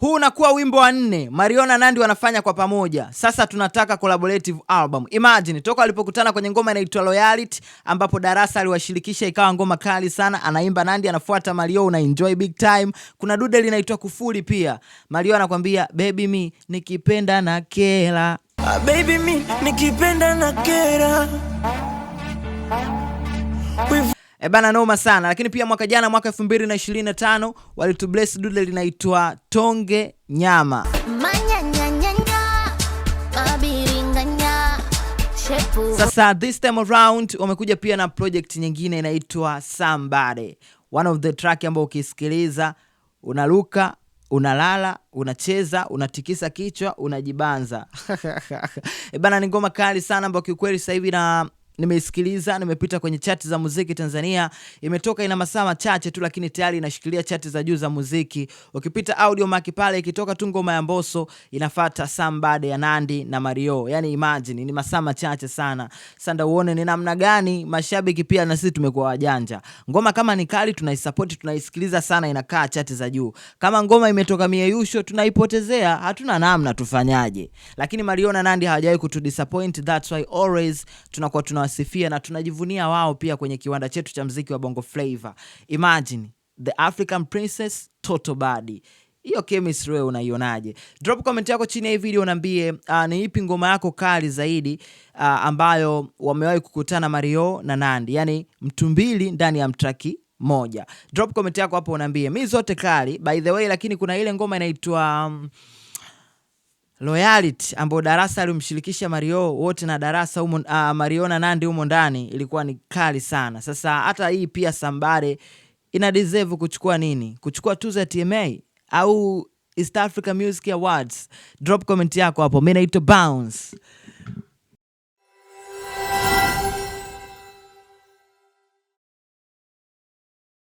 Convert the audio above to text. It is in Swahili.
Huu unakuwa wimbo wa 4 Mario na Nandy wanafanya kwa pamoja. Sasa tunataka collaborative album. Imagine toka walipokutana kwenye ngoma inaitwa Loyalty ambapo Darasa aliwashirikisha ikawa ngoma kali sana. Anaimba Nandy, anafuata Mario, una enjoy big time. Kuna dude linaitwa Kufuli pia. Mario anakuambia baby me nikipenda na kera. Baby me nikipenda na kera. Bana noma sana. Lakini pia mwaka jana mwaka 2025 walitubless dude linaitwa Tonge Nyama. Sasa this time around wamekuja pia na project nyingine inaitwa Somebody. One of the track ambao ukisikiliza unaruka, unalala, unacheza, unatikisa kichwa, unajibanza. Bana ni ngoma kali sana ambayo kiukweli sasa hivi na nimeisikiliza, nimepita kwenye chati za muziki Tanzania. Imetoka ina masaa machache tu lakini tayari inashikilia chati za juu za muziki. Ukipita audio mark pale ikitoka tu ngoma ya Mbosso inafuata Somebody ya Nandy na Mario. Yani imagine ni masaa machache sana. Sasa uone ni namna gani mashabiki pia na sisi tumekuwa wajanja. Ngoma kama ni kali tunaisupport, tunaisikiliza sana, inakaa chati za juu. Kama ngoma imetoka mieyusho tunaipotezea, hatuna namna tufanyaje. Lakini Mario na Nandy hawajawahi kutudisappoint, that's why always tunakuwa tunawasifia na tunajivunia wao pia kwenye kiwanda chetu cha muziki wa Bongo Flava. Imagine the African Princess Toto Body. Hiyo chemistry wewe unaionaje? Drop comment yako chini ya video niambie ni ipi ngoma yako kali zaidi ambayo wamewahi kukutana Mario na Nandy. Yani mtu mbili ndani ya mtraki moja. Drop comment yako hapo uniambie. Mimi zote kali by the way, lakini kuna ile ngoma inaitwa Loyalty ambapo Darasa alimshirikisha Mario wote na Darasa humo, Mario na Nandy humo ndani, ilikuwa ni kali sana. Sasa hata hii pia Somebody ina deserve kuchukua nini? Kuchukua tuzo ya TMA au East Africa Music Awards? Drop comment yako hapo. Mimi naitwa Bounce.